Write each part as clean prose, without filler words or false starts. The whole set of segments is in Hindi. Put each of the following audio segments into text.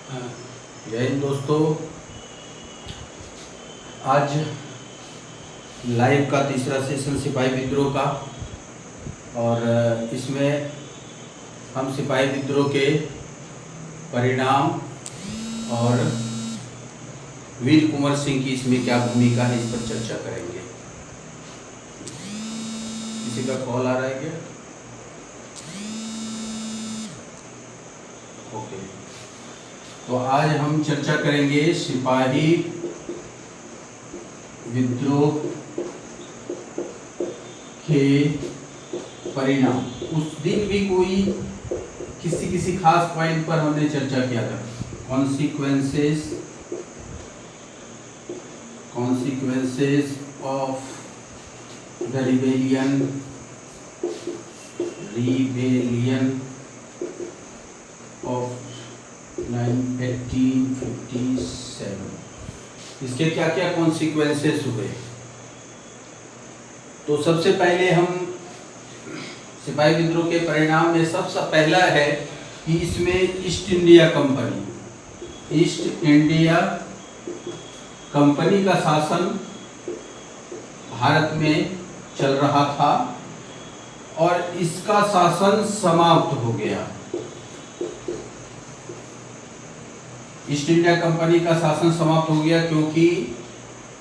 जय हिंद दोस्तों। आज लाइव का तीसरा सेशन सिपाही विद्रोह का, और इसमें हम सिपाही विद्रोह के परिणाम और वीर कुंवर सिंह की इसमें क्या भूमिका है, इस पर चर्चा करेंगे। किसी का कॉल आ रहा है क्या? ओके, तो आज हम चर्चा करेंगे सिपाही विद्रोह के परिणाम। उस दिन भी कोई किसी खास पॉइंट पर हमने चर्चा किया था, consequences of the rebellion of 1857। इसके क्या क्या कॉन्सिक्वेंसेस हुए। तो सबसे पहले हम सिपाही विद्रोह के परिणाम में सबसे पहला है कि इसमें ईस्ट इंडिया कंपनी का शासन भारत में चल रहा था और इसका शासन समाप्त हो गया। ईस्ट इंडिया कंपनी का शासन समाप्त हो गया क्योंकि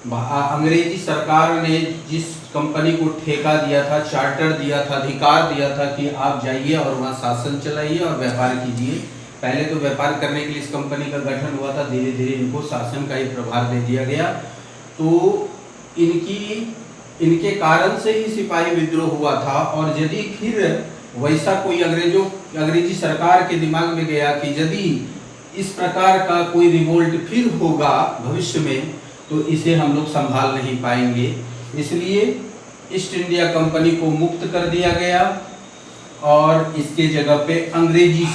अंग्रेजी सरकार ने जिस कंपनी को ठेका दिया था, चार्टर दिया था, अधिकार दिया था कि आप जाइए और वहाँ शासन चलाइए और व्यापार कीजिए। पहले तो व्यापार करने के लिए इस कंपनी का गठन हुआ था, धीरे धीरे इनको शासन का ही प्रभार दे दिया गया। तो इनके कारण से ही सिपाही विद्रोह हुआ था। और यदि फिर वैसा कोई अंग्रेजी सरकार के दिमाग में गया कि यदि इस प्रकार का कोई रिवोल्ट फिर होगा भविष्य में, तो इसे हम लोग संभाल नहीं पाएंगे, इसलिए ईस्ट इंडिया कंपनी को मुक्त कर दिया गया और इसके जगह पे अंग्रेजी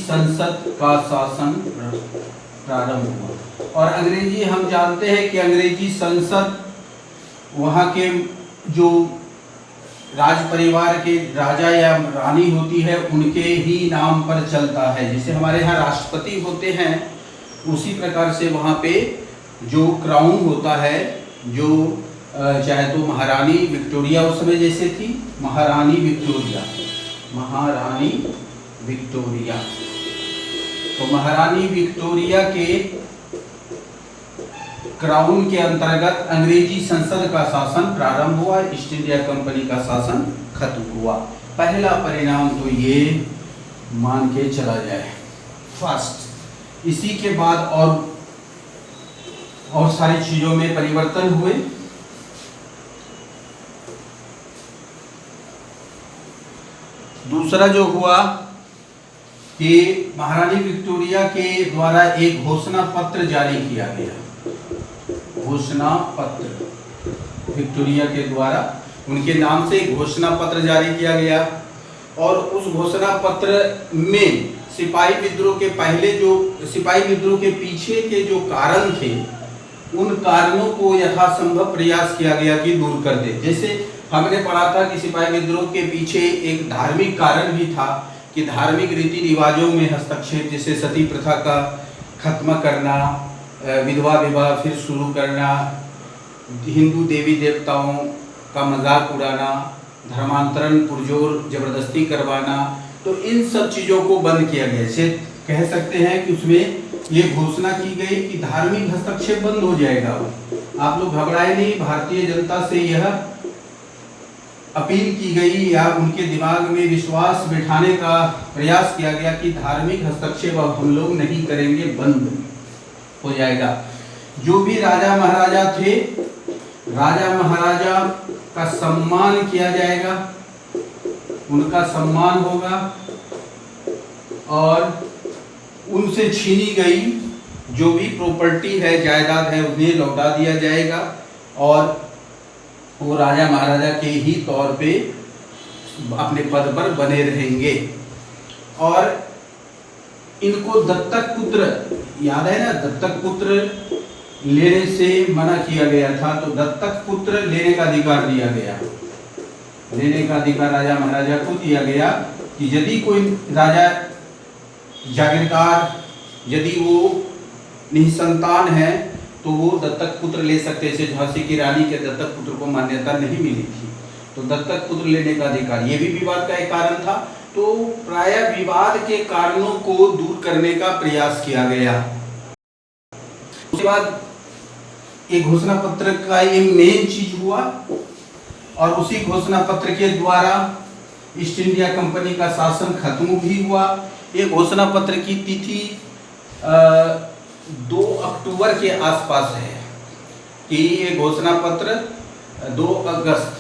संसद का शासन प्रारंभ हुआ। और अंग्रेजी, हम जानते हैं कि अंग्रेजी संसद वहाँ के जो राज परिवार के राजा या रानी होती है उनके ही नाम पर चलता है। जैसे हमारे यहाँ राष्ट्रपति होते हैं, उसी प्रकार से वहाँ पे जो क्राउन होता है, जो चाहे तो महारानी विक्टोरिया उस समय जैसे थी, महारानी विक्टोरिया, तो महारानी विक्टोरिया के क्राउन के अंतर्गत अंग्रेजी संसद का शासन प्रारंभ हुआ, ईस्ट इंडिया कंपनी का शासन खत्म हुआ। पहला परिणाम तो ये मान के चला जाए फर्स्ट। इसी के बाद और सारी चीजों में परिवर्तन हुए। दूसरा जो हुआ कि महारानी विक्टोरिया के द्वारा एक घोषणा पत्र जारी किया गया। घोषणा पत्र विक्टोरिया के द्वारा उनके नाम से घोषणा पत्र जारी किया गया। और उस घोषणा पत्र में सिपाही विद्रोह के पीछे के जो कारण थे, उन कारणों को यथासंभव प्रयास किया गया कि दूर कर दे। जैसे हमने पढ़ा था कि सिपाही विद्रोह के पीछे एक धार्मिक कारण भी था कि धार्मिक रीति रिवाजों में हस्तक्षेप, जैसे सती प्रथा का खत्म करना, विधवा विवाह फिर शुरू करना, हिंदू देवी देवताओं का मजाक उड़ाना, धर्मांतरण पुरजोर जबरदस्ती करवाना, तो इन सब चीज़ों को बंद किया गया। इसे कह सकते हैं कि उसमें ये घोषणा की गई कि धार्मिक हस्तक्षेप बंद हो जाएगा। आप लोग घबराए नहीं, भारतीय जनता से यह अपील की गई या उनके दिमाग में विश्वास बिठाने का प्रयास किया गया कि धार्मिक हस्तक्षेप अब हम लोग नहीं करेंगे, बंद हो जाएगा। जो भी राजा महाराजा थे, राजा महाराजा का सम्मान किया जाएगा, उनका सम्मान होगा और उनसे छीनी गई जो भी प्रॉपर्टी है, जायदाद है, उन्हें लौटा दिया जाएगा और वो राजा महाराजा के ही तौर पे अपने पद पर बने रहेंगे। और इनको दत्तक पुत्र, याद है ना, दत्तक पुत्र लेने से मना किया गया था, तो दत्तक पुत्र लेने का अधिकार दिया गया। लेने का अधिकार राजा महाराजा को दिया गया कि यदि कोई राजा जागीरदार यदि वो निसंतान है तो वो दत्तक पुत्र ले सकते। जैसे झांसी की रानी के दत्तक पुत्र को मान्यता नहीं मिली थी, तो दत्तक पुत्र लेने का अधिकार, ये भी विवाद का एक कारण था। तो प्रायः विवाद के कारणों को दूर करने का प्रयास किया गया। उसके बाद एक घोषणा पत्र का ये मेन चीज हुआ, और उसी घोषणा पत्र के द्वारा ईस्ट इंडिया कंपनी का शासन खत्म भी हुआ। ये घोषणा पत्र की तिथि 2 अक्टूबर के आसपास है कि ये घोषणा पत्र 2 अगस्त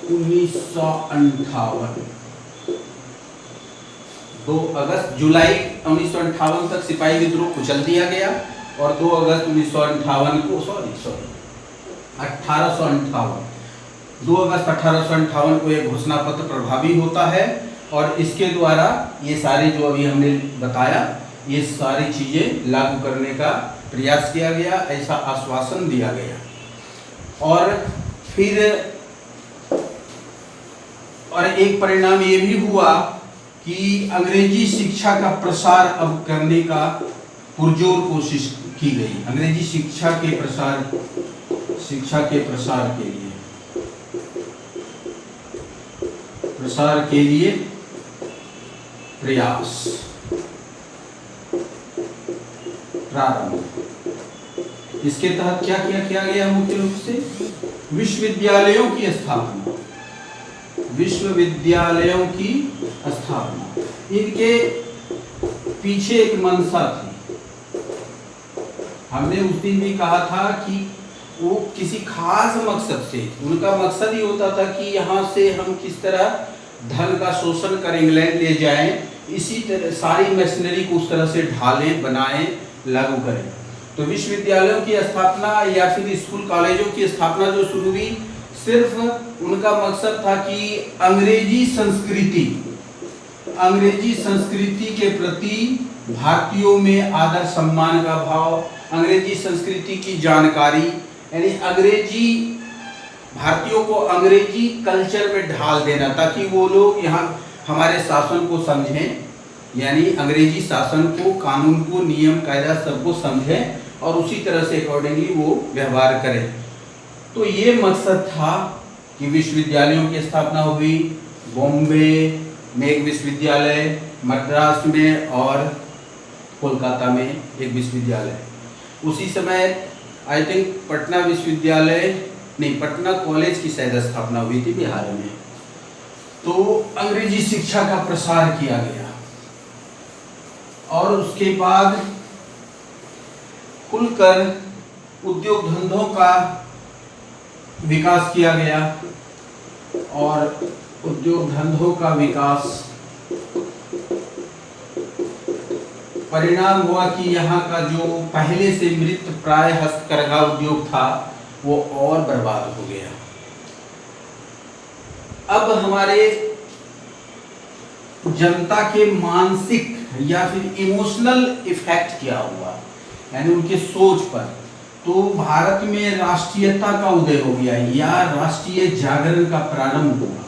1958 जुलाई 1958 तक सिपाही विद्रोह कुचल दिया गया, और 2 अगस्त 1958 को 2 अगस्त 1858 को यह घोषणा पत्र प्रभावी होता है, और इसके द्वारा ये सारे जो अभी हमने बताया ये सारी चीजें लागू करने का प्रयास किया गया, ऐसा आश्वासन दिया गया। और फिर एक परिणाम ये भी हुआ कि अंग्रेजी शिक्षा का प्रसार अब करने का पुरजोर कोशिश की गई। अंग्रेजी शिक्षा के प्रसार के लिए प्रयास प्रारंभ। इसके तहत क्या किया गया? मुख्य रूप से विश्वविद्यालयों की स्थापना। इनके पीछे एक मंशा थी। हमने उस दिन भी कहा था कि वो किसी खास मकसद से, उनका मकसद ही होता था कि यहाँ से हम किस तरह धन का शोषण कर इंग्लैंड ले जाएं, इसी तरह सारी मशीनरी को उस तरह से ढालें, बनाएं, लागू करें। तो विश्वविद्यालयों की स्थापना या फिर स्कूल कॉलेजों की स्थापना जो शुरू हुई, सिर्फ उनका मकसद था कि अंग्रेजी संस्कृति के प्रति भारतीयों में आदर सम्मान का भाव, अंग्रेजी संस्कृति की जानकारी, यानी भारतीयों को अंग्रेजी कल्चर में ढाल देना, ताकि वो लोग यहाँ हमारे शासन को समझें, यानी अंग्रेजी शासन को, कानून को, नियम कायदा सबको समझें और उसी तरह से अकॉर्डिंगली वो व्यवहार करें। तो ये मकसद था कि विश्वविद्यालयों की स्थापना हुई। बॉम्बे में एक विश्वविद्यालय, मद्रास में और कोलकाता में एक विश्वविद्यालय। उसी समय आई थिंक पटना कॉलेज की शायद स्थापना हुई थी बिहार में। तो अंग्रेजी शिक्षा का प्रसार किया गया, और उसके बाद खुलकर उद्योग धंधों का विकास किया गया, और उद्योग धंधों का विकास परिणाम हुआ कि यहाँ का जो पहले से मृत प्राय हस्तकरघा उद्योग था वो और बर्बाद हो गया। अब हमारे जनता के मानसिक या फिर इमोशनल इफेक्ट क्या हुआ, यानी उनके सोच पर। तो भारत में राष्ट्रीयता का उदय हो गया या राष्ट्रीय जागरण का प्रारंभ हुआ।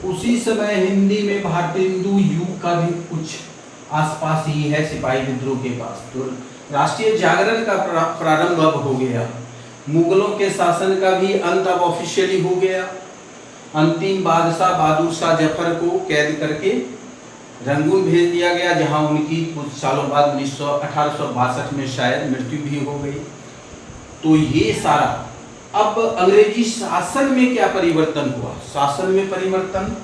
उसी समय हिंदी में भारतीय हिंदू युग का भी कुछ आसपास ही है, सिपाही विद्रोह के पास। तो राष्ट्रीय जागरण का प्रारंभ अब हो गया। मुगलों के शासन का भी अंत अब ऑफिशियली हो गया। अंतिम बादशाह बहादुर शाह जफर को कैद करके रंगून भेज दिया गया, जहां उनकी कुछ सालों बाद 1862 में शायद मृत्यु भी हो गई। तो ये सारा अब अंग्रेजी शासन में क्या परिवर्तन हुआ? शासन में परिवर्तन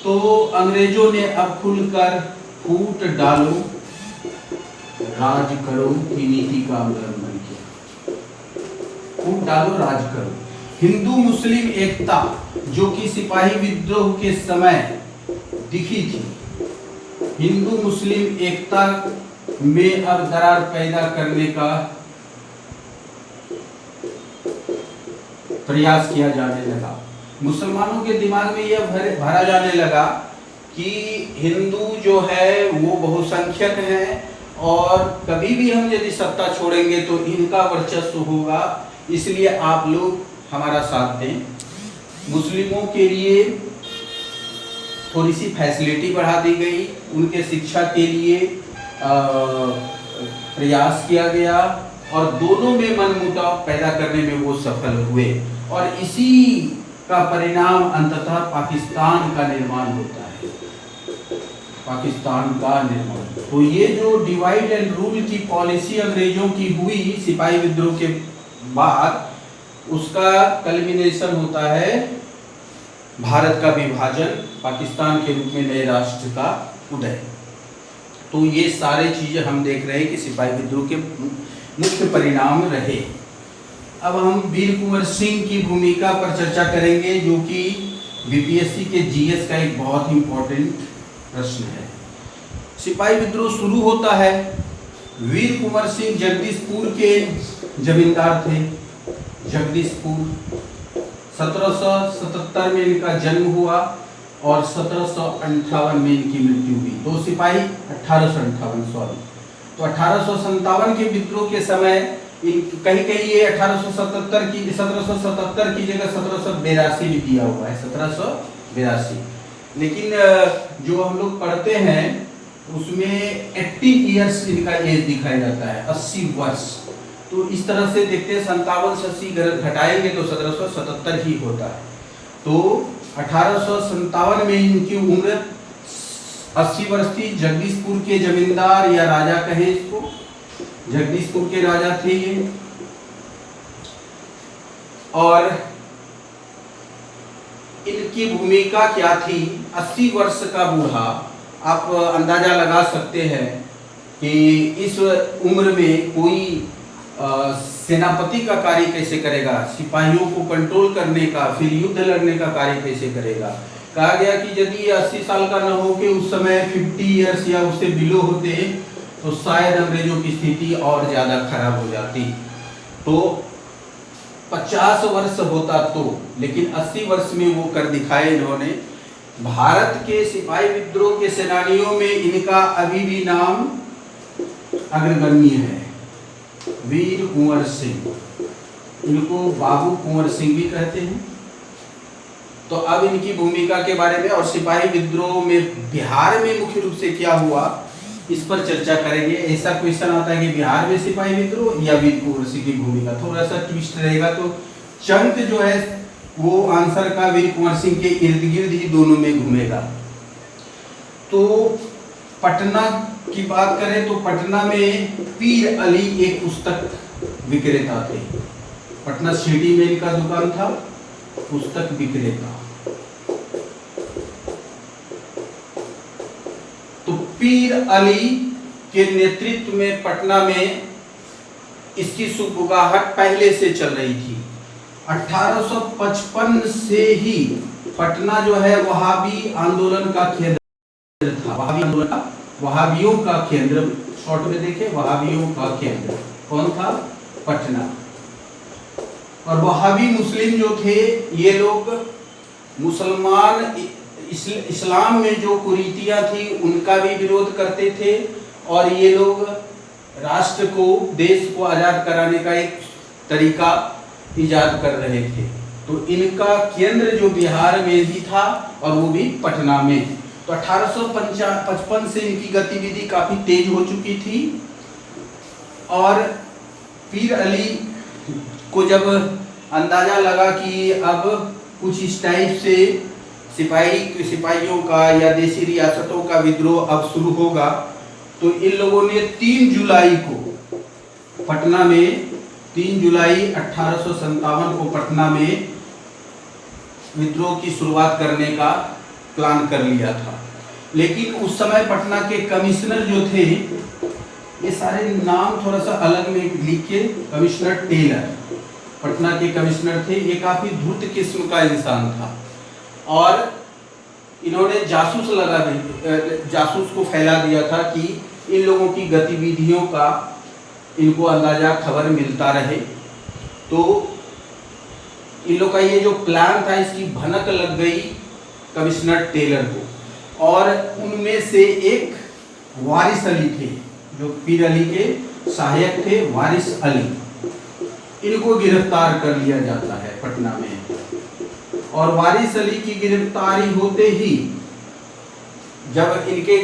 तो अंग्रेजों ने अब खुलकर फूट डालो राज करो की नीति का अवलंबन किया। फूट डालो राज करो। हिंदू मुस्लिम एकता जो कि सिपाही विद्रोह के समय दिखी थी, हिंदू मुस्लिम एकता में अब दरार पैदा करने का प्रयास किया जाने लगा। मुसलमानों के दिमाग में यह भरा जाने लगा कि हिंदू जो है वो बहुसंख्यक हैं और कभी भी हम यदि सत्ता छोड़ेंगे तो इनका वर्चस्व होगा, इसलिए आप लोग हमारा साथ दें। मुस्लिमों के लिए थोड़ी सी फैसिलिटी बढ़ा दी गई, उनके शिक्षा के लिए प्रयास किया गया और दोनों में मनमुटाव पैदा करने में वो सफल हुए और इसी का परिणाम अंततः पाकिस्तान का निर्माण होता है, पाकिस्तान का निर्माण। तो ये जो डिवाइड एंड रूल की पॉलिसी अंग्रेजों की हुई सिपाही विद्रोह के बाद, उसका कल्मिनेशन होता है भारत का विभाजन, पाकिस्तान के रूप में नए राष्ट्र का उदय। तो ये सारे चीजें हम देख रहे हैं कि सिपाही विद्रोह के मुख्य परिणाम रहे। अब हम वीर कुंवर सिंह की भूमिका पर चर्चा करेंगे, जो कि बीपीएससी के जीएस का एक बहुत ही इंपॉर्टेंट प्रश्न है। सिपाही विद्रोह शुरू होता है, वीर कुंवर सिंह जगदीशपुर के जमींदार थे। जगदीशपुर 1777 में इनका जन्म हुआ और 1758 में इनकी मृत्यु हुई। तो सिपाही 1858 तो 1857 के विद्रोह के समय कहीं कहीं ये 1777 की जगह 1782 भी दिया हुआ है, 1782। लेकिन जो हम लोग पढ़ते हैं उसमें 80 ईयर्स इनका एज दिखाया जाता है, 80 वर्ष। तो इस तरह से देखते हैं 57 से 80 घटाएंगे तो 1777 ही होता है। तो 1857 में इनकी उम्र 80 वर्ष थी। जगदीशपुर के जमींदार या राजा कहें इसको, जगदीशपुर के राजा थे ये। और इनकी भूमिका क्या थी? 80 वर्ष का बूढ़ा, आप अंदाजा लगा सकते हैं कि इस उम्र में कोई सेनापति का कार्य कैसे करेगा, सिपाहियों को कंट्रोल करने का, फिर युद्ध लड़ने का कार्य कैसे करेगा। कहा गया कि यदि 80 साल का न हो के उस समय 50 इयर्स या उससे बिलो होते तो शायद अंग्रेजों की स्थिति और ज्यादा खराब हो जाती। तो 50 वर्ष होता तो, लेकिन 80 वर्ष में वो कर दिखाए इन्होंने। भारत के सिपाही विद्रोह के सेनानियों में इनका अभी भी नाम अग्रगण्य है, वीर कुंवर सिंह। इनको बाबू कुंवर सिंह भी कहते हैं। तो अब इनकी भूमिका के बारे में और सिपाही विद्रोह में बिहार में मुख्य रूप से क्या हुआ, इस पर चर्चा करेंगे। ऐसा क्वेश्चन आता है कि बिहार में सिपाही विद्रोह या वीर कुंवर सिंह की भूमिका, थोड़ा सा ट्विस्ट रहेगा। तो चंक जो है वो आंसर का वीर कुंवर सिंह के इर्द गिर्द ही दोनों में घूमेगा। तो पटना की बात करें तो पटना में पीर अली एक पुस्तक विक्रेता थे। पटना सिटी में इनका दुकान था, पुस्तक विक्रेता। तो पीर अली के नेतृत्व में पटना में इसकी सुबुगाहट पहले से चल रही थी। 1855 से ही पटना जो है वहाबी आंदोलन का केंद्र था। वहाबी आंदोलन, वहाबियों का केंद्र, शॉर्ट में देखें, वहाबियों का केंद्र कौन था? पटना। और वहाबी मुस्लिम जो थे ये लोग मुसलमान इस्लाम में जो कुरीतियां थी उनका भी विरोध करते थे और ये लोग राष्ट्र को, देश को आजाद कराने का एक तरीका इजाद कर रहे थे। तो इनका केंद्र जो बिहार में भी था और वो भी पटना में। तो 1855 से इनकी गतिविधि काफी तेज हो चुकी थी और पीर अली को जब अंदाजा लगा कि अब कुछ इस टाइप से सिपाहियों का या देशी रियासतों का विद्रोह अब शुरू होगा, तो इन लोगों ने 3 जुलाई को पटना में, 3 जुलाई 1857 को पटना में विद्रोह की शुरुआत करने का प्लान कर लिया था। लेकिन उस समय पटना के कमिश्नर जो थे, ये सारे नाम थोड़ा सा अलग में लिखे, कमिश्नर टेलर पटना के कमिश्नर थे। ये काफी धूर्त किस्म का इंसान था और इन्होंने जासूस को फैला दिया था कि इन लोगों की गतिविधियों का इनको अंदाजा, खबर मिलता रहे। तो इन लोग का ये जो प्लान था इसकी भनक लग गई कमिश्नर टेलर को। और उनमें से एक वारिस अली थे जो पीर अली के सहायक थे वारिस अली, इनको गिरफ्तार कर लिया जाता है पटना में। और वारिस अली की गिरफ्तारी होते ही जब इनके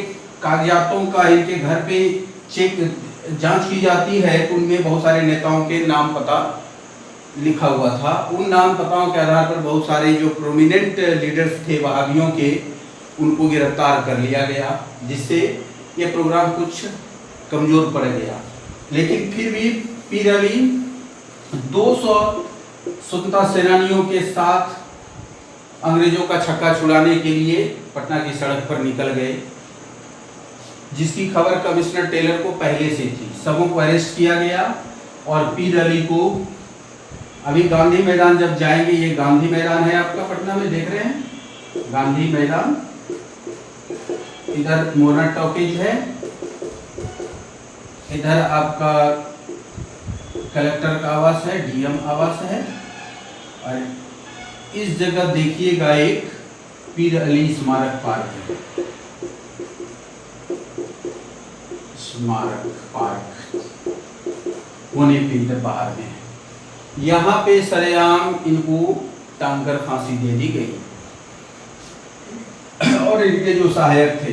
कागजातों का इनके घर पे जांच की जाती है तो उनमें बहुत सारे नेताओं के नाम पता लिखा हुआ था। उन नाम पताओं के आधार पर बहुत सारे जो प्रोमिनेंट लीडर्स थे वहाबियों के, उनको गिरफ्तार कर लिया गया, जिससे ये प्रोग्राम कुछ कमजोर पड़ गया। लेकिन फिर भी पीर अली 200 स्वतंत्रता सेनानियों के साथ अंग्रेजों का छक्का छुड़ाने के लिए पटना की सड़क पर निकल गए, जिसकी खबर कमिश्नर टेलर को पहले से थी। सबों को अरेस्ट किया गया और पीर अली को अभी गांधी मैदान जब जाएंगे, ये गांधी मैदान है आपका पटना में, देख रहे हैं गांधी मैदान, इधर मोरना टॉकीज है, इधर आपका कलेक्टर का आवास है, डीएम आवास है, और इस जगह देखिएगा एक पीर अली स्मारक पार्क है, स्मारक पार्क होने पे बाहर में, यहाँ पे सरेआम इनको टांग कर फांसी दे दी गई। और इनके जो सहायक थे,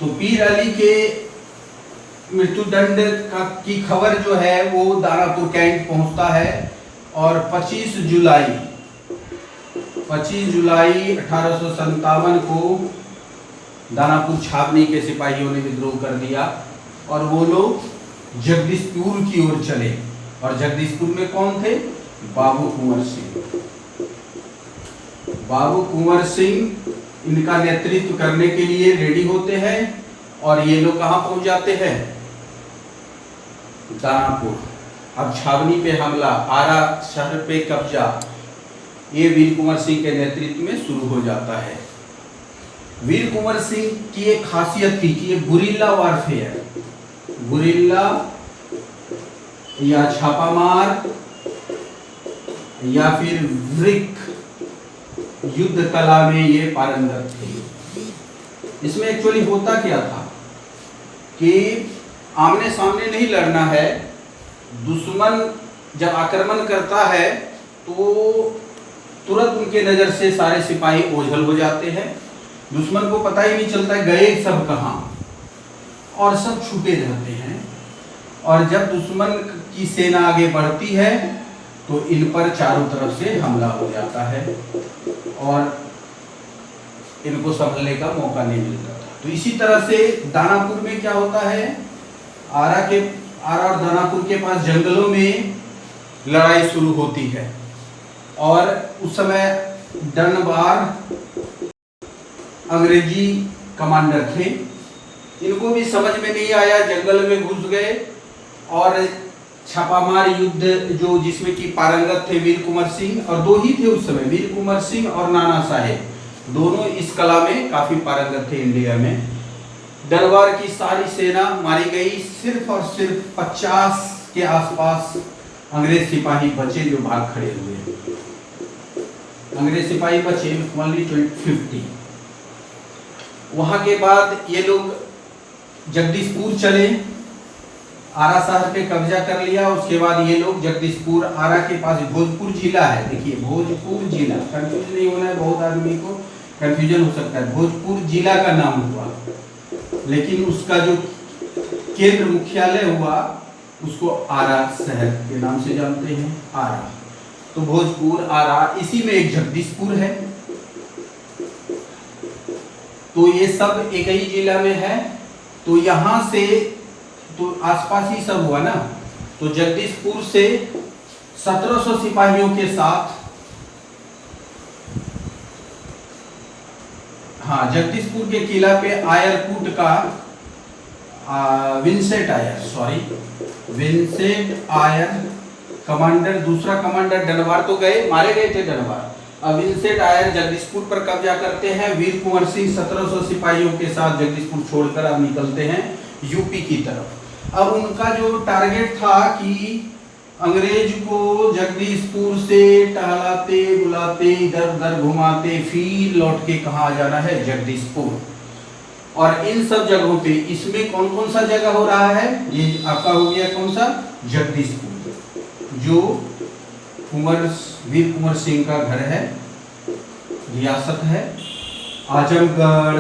तो पीर अली के मृत्युदंड की खबर जो है वो दानापुर कैंट पहुंचता है। और 25 जुलाई 1857 को दानापुर छावनी के सिपाहियों ने विद्रोह कर दिया और वो लोग जगदीशपुर की ओर चले। और जगदीशपुर में कौन थे? बाबू कुंवर सिंह। बाबू कुंवर सिंह इनका नेतृत्व करने के लिए रेडी होते हैं और ये लोग कहां पहुंच जाते हैं? दानापुर। अब छावनी पे हमला, आरा शहर पे कब्जा, ये वीर कुंवर सिंह के नेतृत्व में शुरू हो जाता है। वीर कुंवर सिंह की एक खासियत थी कि ये गुरिल्ला वारफेयर, गुरिल्ला या छापामार या फिर वृक्क युद्ध कला में ये पारंगत थे। इसमें एक्चुअली होता क्या था कि आमने सामने नहीं लड़ना है, दुश्मन जब आक्रमण करता है तो तुरंत उनके नजर से सारे सिपाही ओझल हो जाते हैं, दुश्मन को पता ही नहीं चलता गए सब कहां, और सब छुपे रहते हैं। और जब दुश्मन की सेना आगे बढ़ती है तो इन पर चारों तरफ से हमला हो जाता है और इनको संभलने का मौका नहीं मिलता था। तो इसी तरह से दानापुर में क्या होता है, आरा और दानापुर के पास जंगलों में लड़ाई शुरू होती है। और उस समय डनबार अंग्रेजी कमांडर थे, इनको भी समझ में नहीं आया, जंगल में घुस गए और छापामार युद्ध जो जिसमें कि पारंगत थे वीर कुंवर सिंह, और दो ही थे उस समय, वीर कुंवर सिंह और नाना साहेब, दोनों इस कला में काफी पारंगत थे इंडिया में। दरबार की सारी सेना मारी गई, सिर्फ और सिर्फ 50 के आसपास अंग्रेज सिपाही बचे जो भाग खड़े हुए। अंग्रेज सिपाही बचे ओनली 50। वहां के बाद ये लोग जगदीशपुर चले, आरा शहर पे कब्जा कर लिया। उसके बाद ये लोग जगदीशपुर, आरा के पास भोजपुर जिला है, देखिए भोजपुर जिला, कंफ्यूज नहीं होना है, बहुत आदमी को कंफ्यूजन हो सकता है। भोजपुर जिला का नाम हुआ, लेकिन उसका जो केंद्र मुख्यालय हुआ उसको आरा शहर के नाम से जानते हैं, आरा। तो भोजपुर, आरा, इसी में एक जगदीशपुर है। तो ये सब एक ही जिला में है। तो यहां से तो आसपास ही सब हुआ ना। तो जगदीशपुर से 1700 सिपाहियों के साथ, हाँ, जगदीशपुर के किला पे आयरकूट का विंसेंट आयर कमांडर, दूसरा कमांडर डनवार तो गए, मारे गए थे डनवार। अब विंसेंट आयर जगदीशपुर पर कब्जा करते हैं। वीर कुंवर सिंह 1700 सिपाहियों के साथ जगदीशपुर छोड़कर अब निकलते हैं यूपी की तरफ। अब उनका जो टारगेट था कि अंग्रेज को जगदीशपुर से टहलाते बुलाते इधर उधर घुमाते फिर लौट के कहाँ आ जाना है, जगदीशपुर। और इन सब जगहों पे इसमें कौन कौन सा जगह हो रहा है, ये आपका हो गया कौन सा, जगदीशपुर, जो वीर कुंवर सिंह का घर है, रियासत है। आजमगढ़,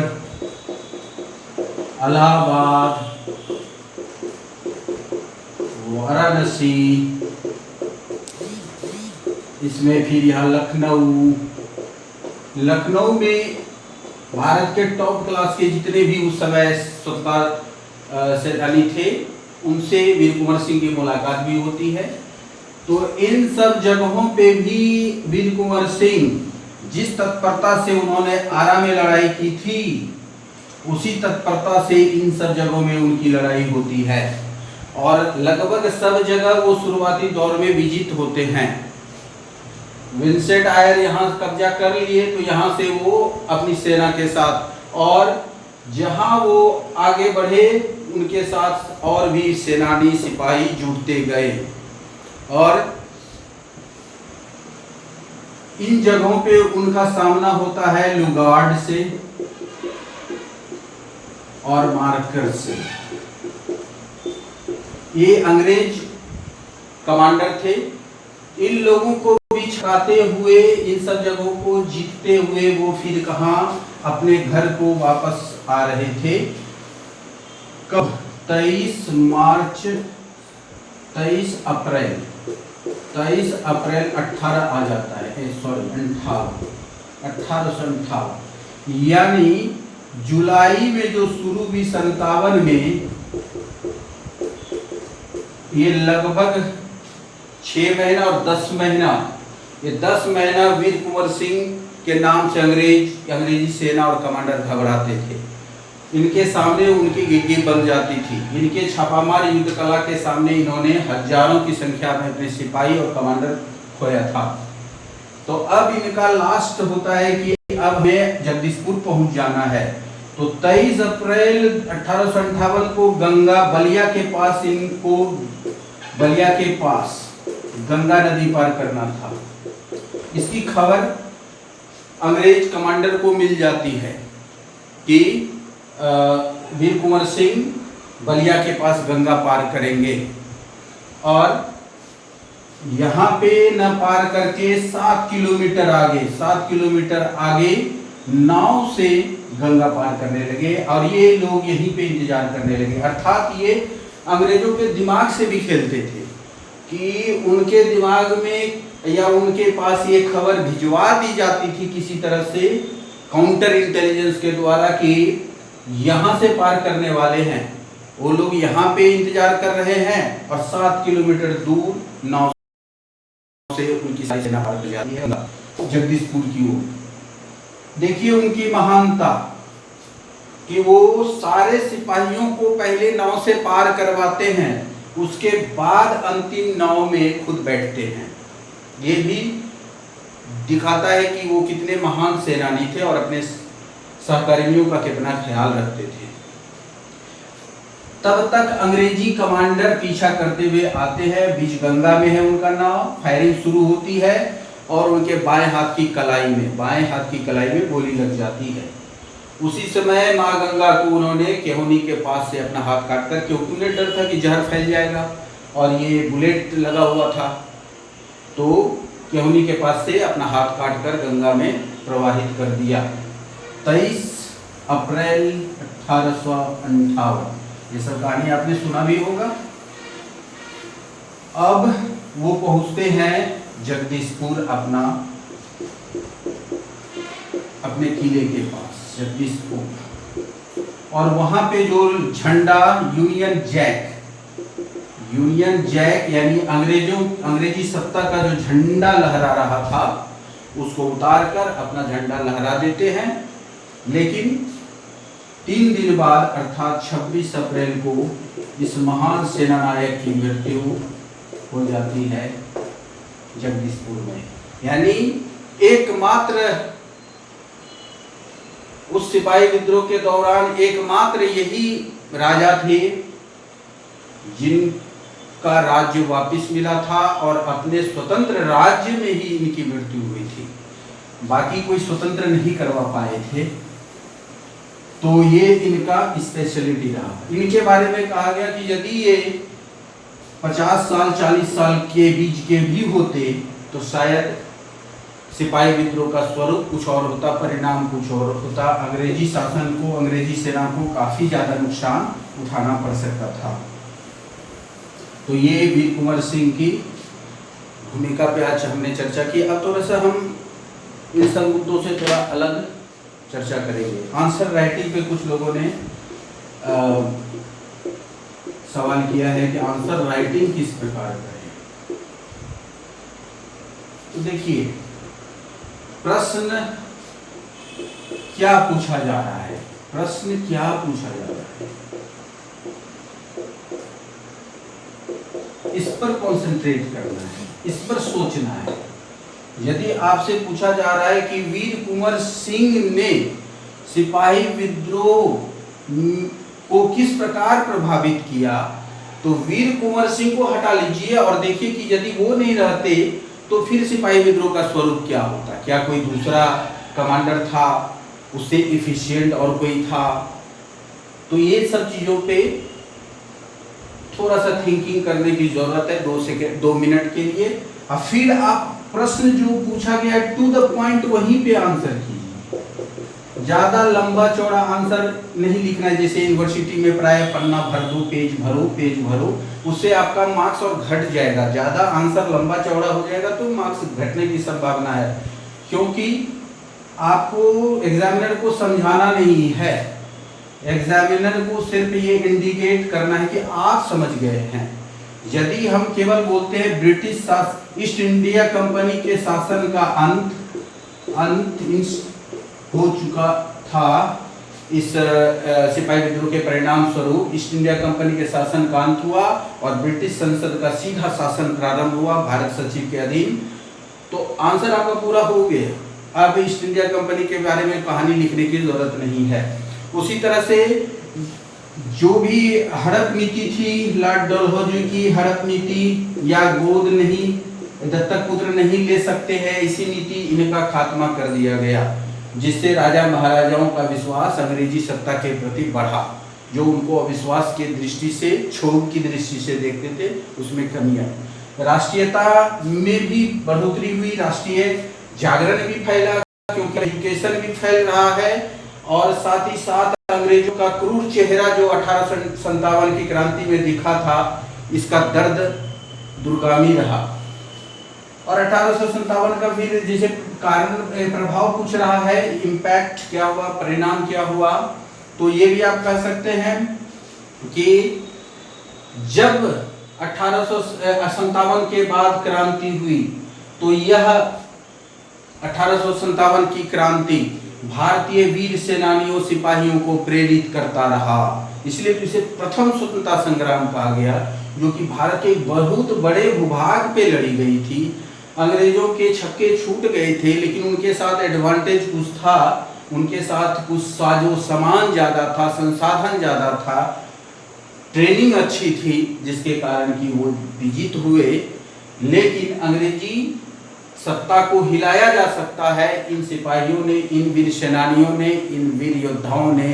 इलाहाबाद, वाराणसी, इसमें फिर यहाँ लखनऊ में भारत के टॉप क्लास के जितने भी उस समय स्वतंत्रता सेनानी थे उनसे वीर कुंवर सिंह की मुलाकात भी होती है। तो इन सब जगहों पे भी वीर कुंवर सिंह जिस तत्परता से उन्होंने आरा में लड़ाई की थी उसी तत्परता से इन सब जगहों में उनकी लड़ाई होती है और लगभग सब जगह वो शुरुआती दौर में विजित होते हैं। विंसेंट आयर यहाँ कब्जा कर लिए तो यहाँ से वो अपनी सेना के साथ, और जहाँ वो आगे बढ़े उनके साथ और भी सेनानी सिपाही जुटते गए और इन जगहों पे उनका सामना होता है लुगार्ड से और मार्कर से। ये अंग्रेज कमांडर थे। इन लोगों को भी छकाते हुए इन सब जगहों को जीतते हुए वो फिर कहाँ अपने घर को वापस आ रहे थे। कब 23 अप्रैल 18 आ जाता है, सॉरी 1858, यानी जुलाई में जो शुरू हुई 57 में, ये लगभग 6 महीना और 10 महीना, ये 10 महीना वीर कुंवर सिंह के नाम से अंग्रेजी सेना और कमांडर घबराते थे। इनके सामने उनकी गिग्गी बन जाती थी। इनके छापामार युद्ध कला के सामने इन्होंने हजारों की संख्या में अपने सिपाही और कमांडर खोया था। तो अब इनका लास्ट होता है कि अब हमें जगदीशपुर पहुंच जाना है। तो 23 अप्रैल 1858 को बलिया के पास गंगा नदी पार करना था। इसकी खबर अंग्रेज कमांडर को मिल जाती है कि वीर कुंवर सिंह बलिया के पास गंगा पार करेंगे और यहाँ पे न पार करके 7 किलोमीटर आगे नाव से गंगा पार करने लगे और ये लोग यहीं पे इंतजार करने लगे। अर्थात ये अंग्रेजों के दिमाग से भी खेलते थे कि उनके दिमाग में या उनके पास ये खबर भिजवा दी जाती थी किसी तरह से काउंटर इंटेलिजेंस के द्वारा कि यहाँ से पार करने वाले हैं, वो लोग यहाँ पे इंतजार कर रहे हैं और 7 किलोमीटर दूर नाव से उनकी सारी सेना पार कर जाती है जगदीशपुर की ओर। देखिए उनकी महानता कि वो सारे सिपाहियों को पहले नाव से पार करवाते हैं, उसके बाद अंतिम नाव में खुद बैठते हैं। ये भी दिखाता है कि वो कितने महान सेनानी थे और अपने सहकर्मियों का कितना ख्याल रखते थे। तब तक अंग्रेजी कमांडर पीछा करते हुए आते हैं। बीच गंगा में है उनका नाव। फायरिंग शुरू होती है और उनके बाएं हाथ की कलाई में गोली लग जाती है। उसी समय माँ गंगा को उन्होंने केहुनी के पास से अपना हाथ काटकर, क्योंकि उन्हें डर था कि जहर फैल जाएगा और ये बुलेट लगा हुआ था, तो केहुनी के पास से अपना हाथ काटकर गंगा में प्रवाहित कर दिया। 23 अप्रैल 1858, ये सब कहानी आपने सुना भी होगा। अब वो पहुंचते हैं जगदीशपुर अपने किले के पास जगदीशपुर, और वहां पे जो झंडा यूनियन जैक यानी अंग्रेजी सत्ता का जो झंडा लहरा रहा था उसको उतारकर अपना झंडा लहरा देते हैं। लेकिन 3 दिन बाद अर्थात 26 अप्रैल को इस महान सेनानायक की मृत्यु हो जाती है जगदीशपुर में। यानी एकमात्र उस सिपाही विद्रोह के दौरान एकमात्र यही राजा थे जिनका राज्य वापस मिला था और अपने स्वतंत्र राज्य में ही इनकी मृत्यु हुई थी। बाकी कोई स्वतंत्र नहीं करवा पाए थे। तो ये इनका स्पेशलिटी रहा। इनके बारे में कहा गया कि यदि ये 50 साल 40 साल के बीच के भी होते तो शायद सिपाही विद्रोह का स्वरूप कुछ और होता, परिणाम कुछ और होता। अंग्रेजी शासन को, अंग्रेजी सेना को काफी ज्यादा नुकसान उठाना पड़ सकता था। तो ये वीर कुंवर सिंह की भूमिका पे आज हमने चर्चा की। अब थोड़ा सा हम इन सब मुद्दों से थोड़ा अलग चर्चा करेंगे। आंसर राइटिंग पे कुछ लोगों ने सवाल किया है कि आंसर राइटिंग किस प्रकार करें। तो देखिए, प्रश्न क्या पूछा जा रहा है, प्रश्न क्या पूछा जा रहा है, इस पर कंसंट्रेट करना है, इस पर सोचना है। यदि आपसे पूछा जा रहा है कि वीर कुंवर सिंह ने सिपाही विद्रोह को किस प्रकार प्रभावित किया, तो वीर कुंवर सिंह को हटा लीजिए और देखिए कि यदि वो नहीं रहते तो फिर सिपाही विद्रोह का स्वरूप क्या होता। क्या कोई दूसरा कमांडर था, उससे इफिशिएंट और कोई था? तो ये सब चीजों पे थोड़ा सा थिंकिंग करने की जरूरत है 2 मिनट के लिए। और फिर आप प्रश्न जो पूछा गया टू द पॉइंट वहीं पे आंसर कीजिए। ज्यादा लंबा चौड़ा आंसर नहीं लिखना है, जैसे यूनिवर्सिटी में प्राय पन्ना भर दो, पेज भरो, उससे आपका मार्क्स और घट जाएगा। ज्यादा आंसर लंबा चौड़ा हो जाएगा तो मार्क्स घटने की संभावना है, क्योंकि आपको एग्जामिनर को समझाना नहीं है, एग्जामिनर को सिर्फ ये इंडिकेट करना है कि आप समझ गए हैं। यदि हम केवल बोलते हैं ब्रिटिश ईस्ट इंडिया कंपनी के शासन का अंत हो चुका था, इस सिपाही विद्रोह के परिणाम स्वरूप ईस्ट इंडिया कंपनी के शासन का अंत हुआ और ब्रिटिश संसद का सीधा शासन प्रारंभ हुआ भारत सचिव के अधीन, तो आंसर आपका पूरा हो गया। अब ईस्ट इंडिया कंपनी के बारे में कहानी लिखने की जरूरत नहीं है। उसी तरह से जो भी हड़प नीति थी, लॉर्ड डलहौजी की हड़प नीति, या गोद नहीं, दत्तक पुत्र नहीं ले सकते हैं, इसी नीति इनका खात्मा कर दिया गया, जिससे राजा महाराजाओं का विश्वास अंग्रेजी सत्ता के प्रति बढ़ा। जो उनको अविश्वास की दृष्टि से, क्षोभ की दृष्टि से देखते थे, उसमें कमी आई। राष्ट्रीयता में भी बढ़ोतरी हुई, राष्ट्रीय जागरण भी फैला, क्योंकि एजुकेशन भी फैल रहा है, और साथ ही साथ अंग्रेजों का क्रूर चेहरा जो 1857 की क्रांति में दिखा था, इसका दर्द दूरगामी रहा। और 1857 का फिर जैसे कारण प्रभाव पूछ रहा है, इम्पैक्ट क्या हुआ, परिणाम क्या हुआ, तो ये भी आप कह सकते हैं कि जब 1857 के बाद क्रांति हुई तो यह 1857 की क्रांति भारतीय वीर सेनानियों, सिपाहियों को प्रेरित करता रहा। इसलिए तो इसे प्रथम स्वतंत्रता संग्राम कहा गया, जो कि भारत के बहुत बड़े भूभाग पे लड़ी गई थी। अंग्रेजों के छक्के छूट गए थे, लेकिन उनके साथ एडवांटेज कुछ था, उनके साथ कुछ साजो सामान ज्यादा था, संसाधन ज्यादा था, ट्रेनिंग अच्छी थी, जिसके कारण कि वो विजित हुए। लेकिन अंग्रेजी सत्ता को हिलाया जा सकता है इन सिपाहियों ने, इन वीर सेनानियों ने, इन वीर योद्धाओं ने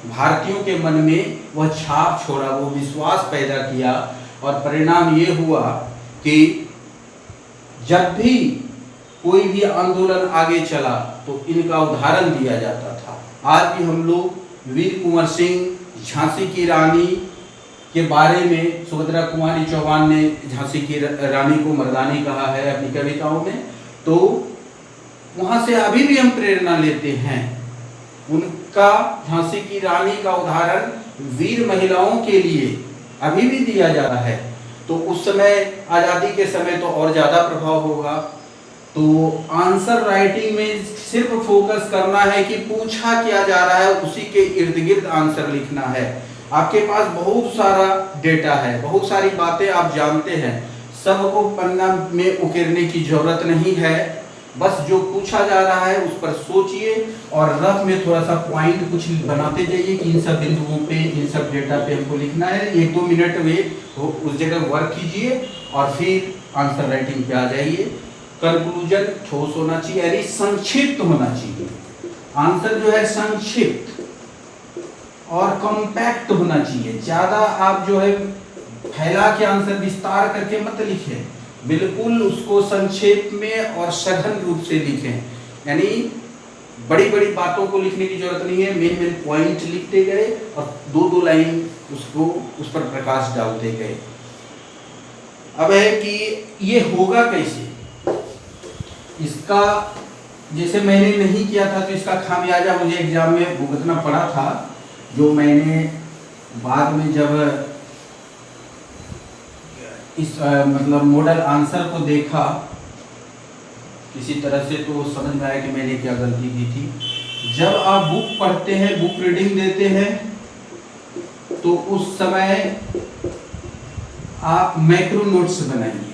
भारतीयों के मन में वह छाप छोड़ा, वो विश्वास पैदा किया, और परिणाम ये हुआ कि जब भी कोई भी आंदोलन आगे चला तो इनका उदाहरण दिया जाता था। आज भी हम लोग वीर कुंवर सिंह, झांसी की रानी के बारे में सुभद्रा कुमारी चौहान ने झांसी की रानी को मर्दानी कहा है अपनी कविताओं में, तो वहां से अभी भी हम प्रेरणा लेते हैं। उनका झांसी की रानी का उदाहरण वीर महिलाओं के लिए अभी भी दिया जा रहा है, तो उस समय आजादी के समय तो और ज्यादा प्रभाव होगा। तो आंसर राइटिंग में सिर्फ फोकस करना है कि पूछा क्या जा रहा है, उसी के इर्द गिर्द आंसर लिखना है। आपके पास बहुत सारा डेटा है, बहुत सारी बातें आप जानते हैं, सबको पन्ना में उकेरने की जरूरत नहीं है। बस जो पूछा जा रहा है उस पर सोचिए और रफ में थोड़ा सा पॉइंट कुछ बनाते जाइए कि इन सब बिंदुओं पे, इन सब डेटा पे हमको लिखना है। 1-2 मिनट में उस जगह वर्क कीजिए और फिर आंसर राइटिंग पे आ जाइए। कंक्लूजन ठोस होना चाहिए, यानी संक्षिप्त होना चाहिए। आंसर जो है संक्षिप्त, और कॉम्पैक्ट होना चाहिए। ज़्यादा आप जो है फैला के आंसर विस्तार करके मत लिखें, बिल्कुल उसको संक्षेप में और सघन रूप से लिखें। यानी बड़ी बड़ी बातों को लिखने की जरूरत नहीं है, मेन मेन पॉइंट लिखते गए और दो दो लाइन उसको उस पर प्रकाश डालते गए। अब है कि ये होगा कैसे, इसका जैसे मैंने नहीं किया था तो इसका खामियाजा मुझे एग्जाम में भुगतना पड़ा था। जो मैंने बाद में जब इस मतलब मॉडल आंसर को देखा किसी तरह से, तो समझ में आया कि मैंने क्या गलती की थी। जब आप बुक पढ़ते हैं, बुक रीडिंग देते हैं, तो उस समय आप मैक्रो नोट्स बनाइए।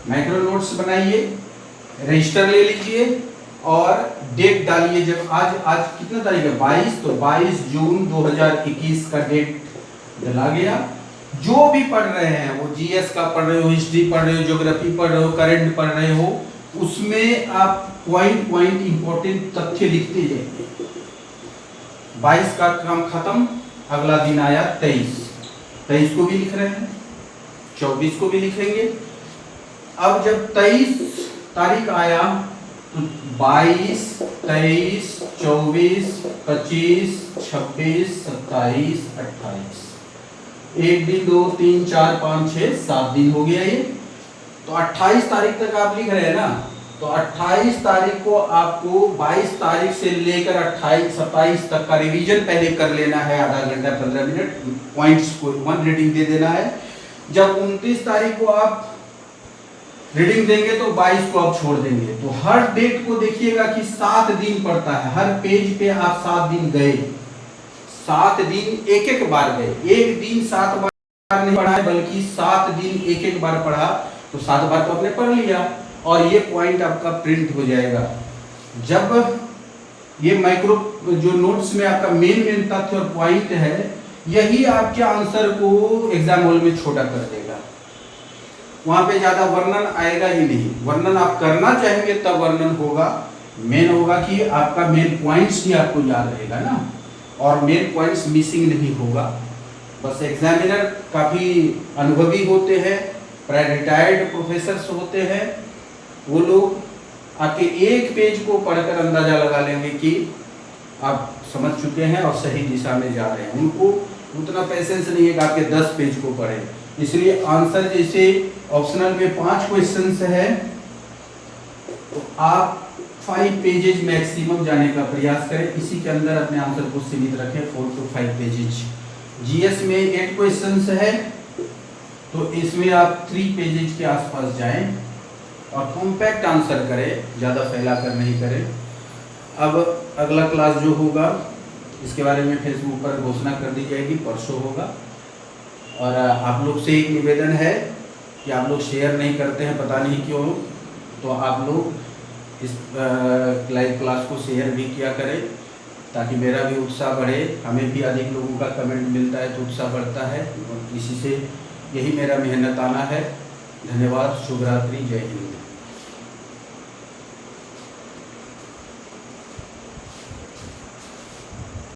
मैक्रो नोट्स बनाइए, रजिस्टर ले लीजिए और डेट डालिए। जब आज कितना तारीख है, 22, तो 22 जून 2021 का डेट डला गया। जो भी पढ़ रहे हैं, वो जीएस का पढ़ रहे हो, हिस्ट्री पढ़ रहे हो, ज्योग्राफी पढ़ रहे हो, करंट पढ़ रहे हो, उसमें आप पॉइंट पॉइंट इंपॉर्टेंट तथ्य लिखते जाइए। 22 का काम खत्म, अगला दिन आया 23 को भी लिख रहे हैं, 24 को भी लिखेंगे। अब जब 23 तारीख आया तो 22, 23, 24, 25, 26, 27, 28, 1 दिन 2 3 4 5 6 7 दिन हो गया ये। तो 28 तारीख तक आप लिख रहे हैं ना, तो 28 तारीख को आपको 22 तारीख से लेकर 28 27 तक का रिवीजन पहले कर लेना है, आधा घंटा 15 मिनट, पॉइंट्स को 1 रीडिंग दे देना है। जब 29 तारीख को आप रीडिंग देंगे तो 22 को आप छोड़ देंगे। तो हर डेट को देखिएगा कि 7 दिन पड़ता है, हर पेज पे आप 7 दिन गए, 7 दिन एक एक बार गए। एक दिन 7 बार नहीं पढ़ा है, बल्कि 7 दिन एक एक बार पढ़ा, तो 7 बार तो आपने पढ़ लिया और ये पॉइंट आपका प्रिंट हो जाएगा। जब ये माइक्रो जो नोट्स में आपका मेन तथ्य और पॉइंट है, यही आपके आंसर को एग्जाम हॉल में छोटा कर देगा। वहां पे ज्यादा वर्णन आएगा ही नहीं। वर्णन आप करना चाहेंगे तब वर्णन होगा, मेन होगा कि आपका मेन पॉइंट्स ही आपको याद रहेगा ना, और मेन पॉइंट्स मिसिंग नहीं होगा। बस एग्जामिनर काफी अनुभवी होते हैं, प्राय रिटायर्ड प्रोफेसर्स होते हैं, वो लोग आपके एक पेज को पढ़कर अंदाजा लगा लेंगे कि आप समझ चुके हैं और सही दिशा में जा रहे हैं। उनको उतना पेशेंस नहीं है कि आपके 10 पेज को पढ़े। इसलिए आंसर जैसे ऑप्शनल में 5 क्वेश्चंस है, तो आप 5 पेजेज मैक्सिमम जाने का प्रयास करें। इसी के अंदर अपने आंसर को सीमित रखें, 4 to 5 पेजेज। जीएस में 8 क्वेश्चंस है, तो इसमें आप 3 पेजेज के आसपास जाएं और कॉम्पैक्ट आंसर करें, ज़्यादा फैला कर नहीं करें। अब अगला क्लास जो होगा इसके बारे में फेसबुक पर घोषणा कर दी जाएगी, परसों होगा। और आप लोग से एक निवेदन है कि आप लोग शेयर नहीं करते हैं, पता नहीं क्यों, तो आप लोग इस लाइव क्लास को शेयर भी किया करें, ताकि मेरा भी उत्साह बढ़े। हमें भी अधिक लोगों का कमेंट मिलता है तो उत्साह बढ़ता है, और इसी से यही मेरा मेहनताना है। धन्यवाद, शुभ रात्रि, जय हिंद।